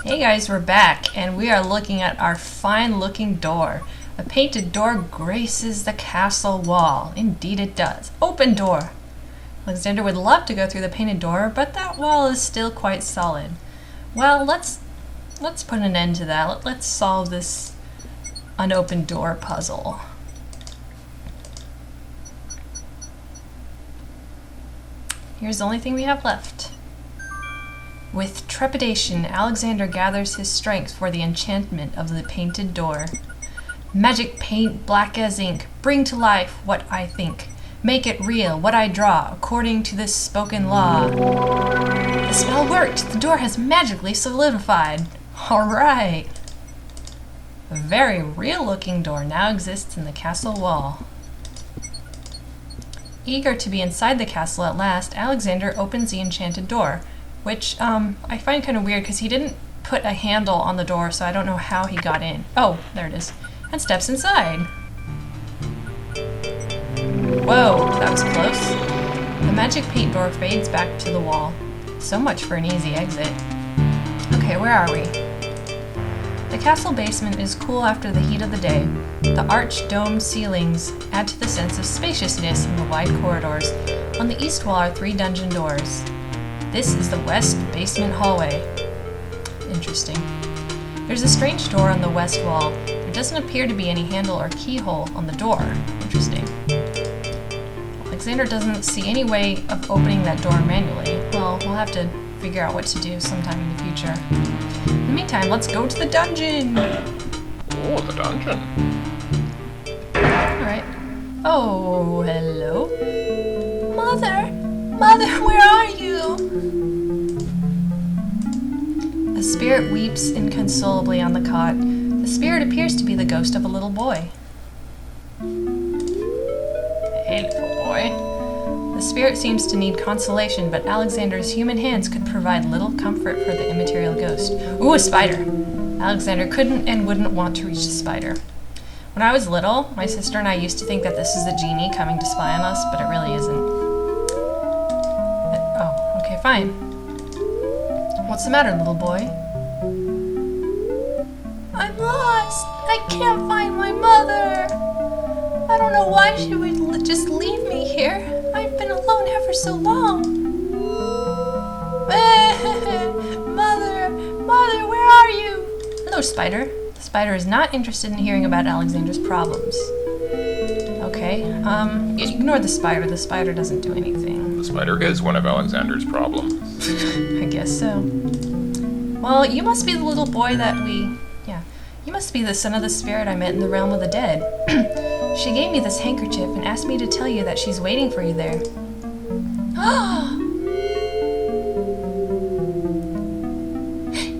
Hey guys, we're back, and we are looking at our fine-looking door. A painted door graces the castle wall. Indeed it does. Open door! Alexander would love to go through the painted door, but that wall is still quite solid. Well, let's put an end to that. Let's solve this unopened door puzzle. Here's the only thing we have left. With trepidation, Alexander gathers his strength for the enchantment of the painted door. Magic paint black as ink, bring to life what I think. Make it real, what I draw, according to this spoken law. The spell worked! The door has magically solidified. Alright. A very real-looking door now exists in the castle wall. Eager to be inside the castle at last, Alexander opens the enchanted door. Which, I find kind of weird because he didn't put a handle on the door, so I don't know how he got in. Oh, there it is. And steps inside. Whoa, that was close. The magic paint door fades back to the wall. So much for an easy exit. Okay, where are we? The castle basement is cool after the heat of the day. The arched domed ceilings add to the sense of spaciousness in the wide corridors. On the east wall are 3 dungeon doors. This is the west basement hallway. Interesting. There's a strange door on the west wall. There doesn't appear to be any handle or keyhole on the door. Interesting. Alexander doesn't see any way of opening that door manually. Well, we'll have to figure out what to do sometime in the future. In the meantime, let's go to the dungeon! Oh, the dungeon. Alright. Oh, hello. Mother! Mother, where are you? A spirit weeps inconsolably on the cot. The spirit appears to be the ghost of a little boy. Hey, little boy. The spirit seems to need consolation, but Alexander's human hands could provide little comfort for the immaterial ghost. Ooh, a spider! Alexander couldn't and wouldn't want to reach the spider. When I was little, my sister and I used to think that this is the genie coming to spy on us, but it really isn't. Oh, okay, fine. What's the matter, little boy? I'm lost! I can't find my mother! I don't know why she would just leave me here. I've been alone ever so long. Mother! Mother, where are you? Hello, Spider. The spider is not interested in hearing about Alexander's problems. Okay, ignore the spider. The spider doesn't do anything. The spider is one of Alexander's problems. I guess so. Well, you must be the little boy that you must be the son of the spirit I met in the realm of the dead. She gave me this handkerchief and asked me to tell you that she's waiting for you there.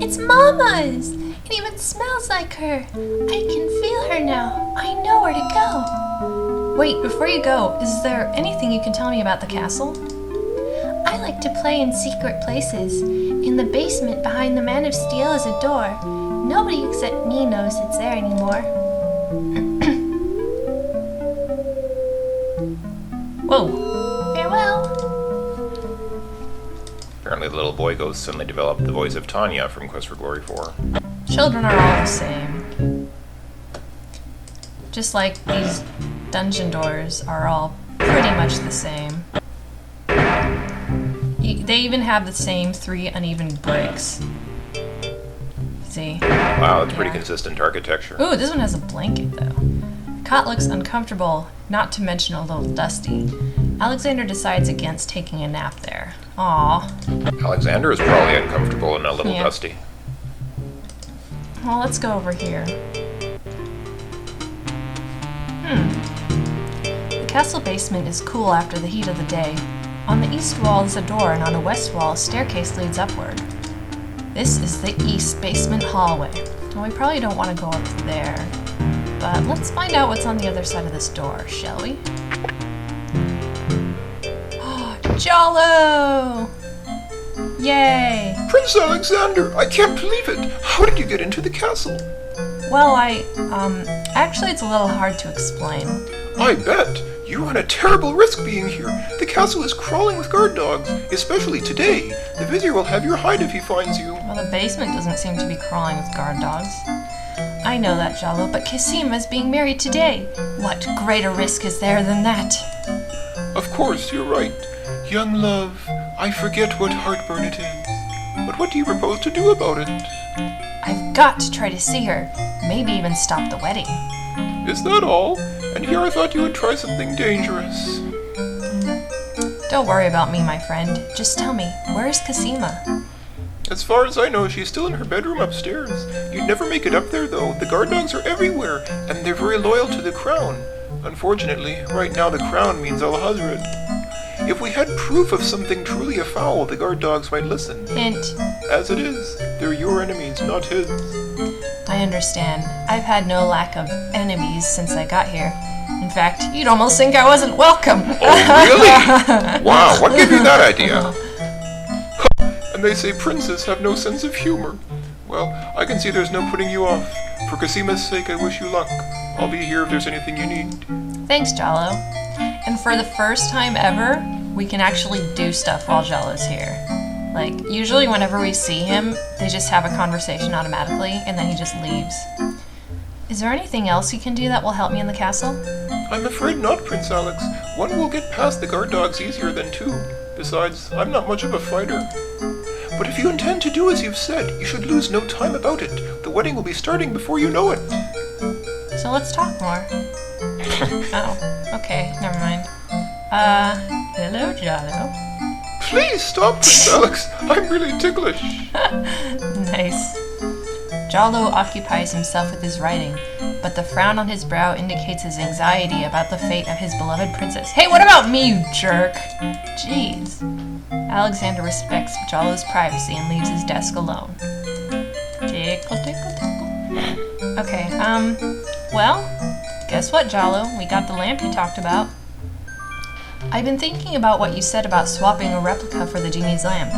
It's Mama's! It even smells like her. I can feel her now. I know where to go. Wait, before you go, is there anything you can tell me about the castle? I like to play in secret places. In the basement behind the Man of Steel is a door. Nobody except me knows it's there anymore. Whoa. Farewell. Apparently the little boy ghost suddenly developed the voice of Tanya from Quest for Glory 4. Children are all the same. Just like these dungeon doors are all pretty much the same. They even have the same 3 uneven bricks. See? Wow, that's pretty consistent architecture. Ooh, this one has a blanket, though. The cot looks uncomfortable, not to mention a little dusty. Alexander decides against taking a nap there. Aww. Alexander is probably uncomfortable and a little dusty. Well, let's go over here. The castle basement is cool after the heat of the day. On the east wall is a door, and on the west wall, a staircase leads upward. This is the east basement hallway. Well, we probably don't want to go up there, but let's find out what's on the other side of this door, shall we? Jollo! Yay! Prince Alexander, I can't believe it! How did you get into the castle? Well, actually it's a little hard to explain. I bet. You run a terrible risk being here. The castle is crawling with guard dogs, especially today. The vizier will have your hide if he finds you. Well, the basement doesn't seem to be crawling with guard dogs. I know that, Jollo, but Casima's being married today. What greater risk is there than that? Of course, you're right. Young love, I forget what heartburn it is. But what do you propose to do about it? I've got to try to see her. Maybe even stop the wedding. Is that all? And here I thought you would try something dangerous. Don't worry about me, my friend. Just tell me, where is Casima? As far as I know, she's still in her bedroom upstairs. You'd never make it up there, though. The guard dogs are everywhere, and they're very loyal to the crown. Unfortunately, right now the crown means Al-Hazred. If we had proof of something truly afoul, the guard dogs might listen. Hint. As it is, they're your enemies, not his. I understand. I've had no lack of enemies since I got here. In fact, you'd almost think I wasn't welcome. Oh, really? Wow, what gave you that idea? And they say princes have no sense of humor. Well, I can see there's no putting you off. For Casima's sake, I wish you luck. I'll be here if there's anything you need. Thanks, Jollo. And for the first time ever, we can actually do stuff while Jollo's here. Like, usually whenever we see him, they just have a conversation automatically, and then he just leaves. Is there anything else you can do that will help me in the castle? I'm afraid not, Prince Alex. One will get past the guard dogs easier than two. Besides, I'm not much of a fighter. But if you intend to do as you've said, you should lose no time about it. The wedding will be starting before you know it. So let's talk more. Oh, okay, never mind. Hello, Jollo. Please stop, Prince Alex. I'm really ticklish. Nice. Jollo occupies himself with his writing, but the frown on his brow indicates his anxiety about the fate of his beloved princess. Hey, what about me, you jerk? Jeez. Alexander respects Jollo's privacy and leaves his desk alone. Tickle, tickle, tickle. Okay, well, guess what, Jollo? We got the lamp you talked about. I've been thinking about what you said about swapping a replica for the genie's lamp.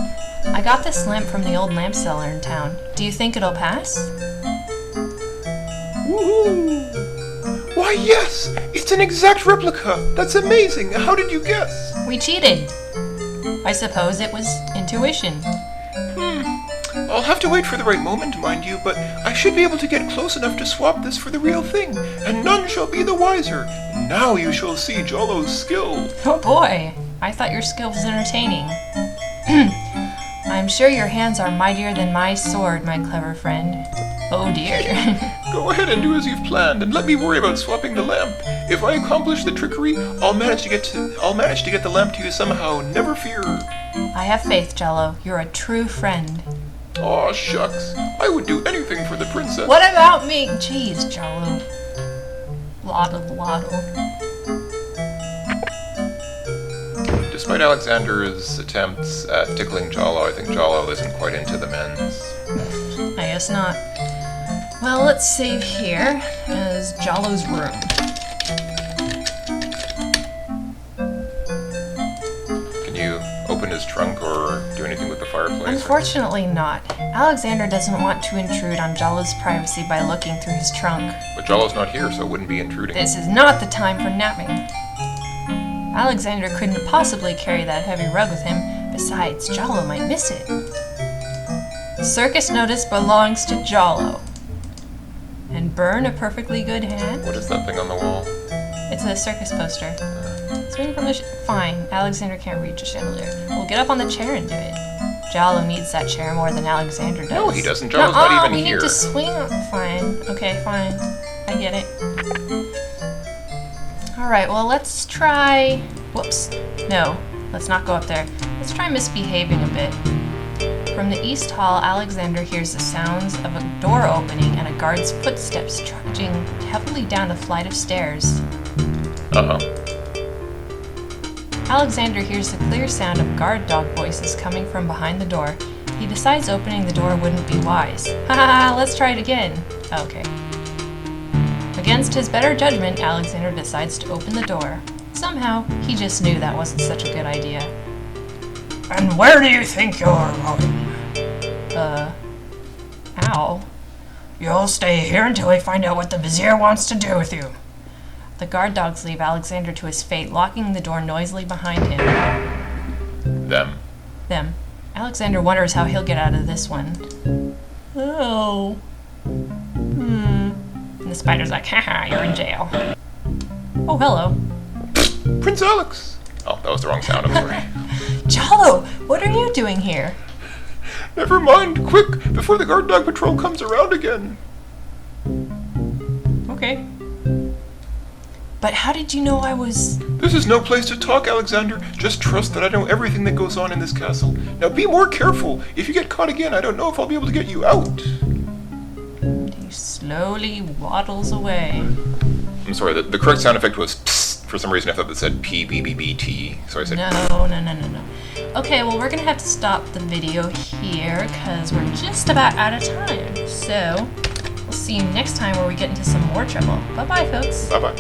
I got this lamp from the old lamp seller in town. Do you think it'll pass? Woohoo! Why, yes! It's an exact replica! That's amazing! How did you guess? We cheated. I suppose it was intuition. I'll have to wait for the right moment, mind you, but I should be able to get close enough to swap this for the real thing, and none shall be the wiser. Now you shall see Jollo's skill. Oh boy, I thought your skill was entertaining. I'm sure your hands are mightier than my sword, my clever friend. Oh dear. Go ahead and do as you've planned, and let me worry about swapping the lamp. If I accomplish the trickery, I'll manage to get the lamp to you somehow. Never fear. I have faith, Jollo. You're a true friend. Aw, shucks. I would do anything for the princess. What about me? Jeez, Jollo. Waddle. Despite Alexander's attempts at tickling Jollo, I think Jollo isn't quite into the men's. I guess not. Well, let's save here as Jollo's room. Can you open his trunk or do anything with the fireplace? Unfortunately not. Alexander doesn't want to intrude on Jollo's privacy by looking through his trunk. But Jollo's not here, so it wouldn't be intruding. This is not the time for napping. Alexander couldn't possibly carry that heavy rug with him. Besides, Jollo might miss it. Circus notice belongs to Jollo. And burn a perfectly good hand. What is that thing on the wall? It's a circus poster. Swing from the fine. Alexander can't reach a chandelier. We'll get up on the chair and do it. Jollo needs that chair more than Alexander does. No, he doesn't. Jollo's not even we here. Need to swing. Fine. Okay, fine. I get it. Alright, well, let's try... Whoops. No, let's not go up there. Let's try misbehaving a bit. From the east hall, Alexander hears the sounds of a door opening and a guard's footsteps trudging heavily down a flight of stairs. Uh-oh. Alexander hears the clear sound of guard dog voices coming from behind the door. He decides opening the door wouldn't be wise. Haha, let's try it again. Okay. Against his better judgment, Alexander decides to open the door. Somehow, he just knew that wasn't such a good idea. And where do you think you're going? Ow. You'll stay here until we find out what the vizier wants to do with you. The guard dogs leave Alexander to his fate, locking the door noisily behind him. Them. Alexander wonders how he'll get out of this one. Oh. And the spider's like, haha, you're in jail. Oh, hello. Prince Alex! Oh, that was the wrong sound, I'm sorry. Jollo, what are you doing here? Never mind, quick, before the guard dog patrol comes around again. Okay. But how did you know I was... This is no place to talk, Alexander. Just trust that I know everything that goes on in this castle. Now be more careful. If you get caught again, I don't know if I'll be able to get you out. He slowly waddles away. I'm sorry, the correct sound effect was psst. For some reason I thought that said P-B-B-B-T. So I said... No. Okay, well, we're going to have to stop the video here because we're just about out of time. So, we'll see you next time where we get into some more trouble. Bye-bye, folks. Bye-bye.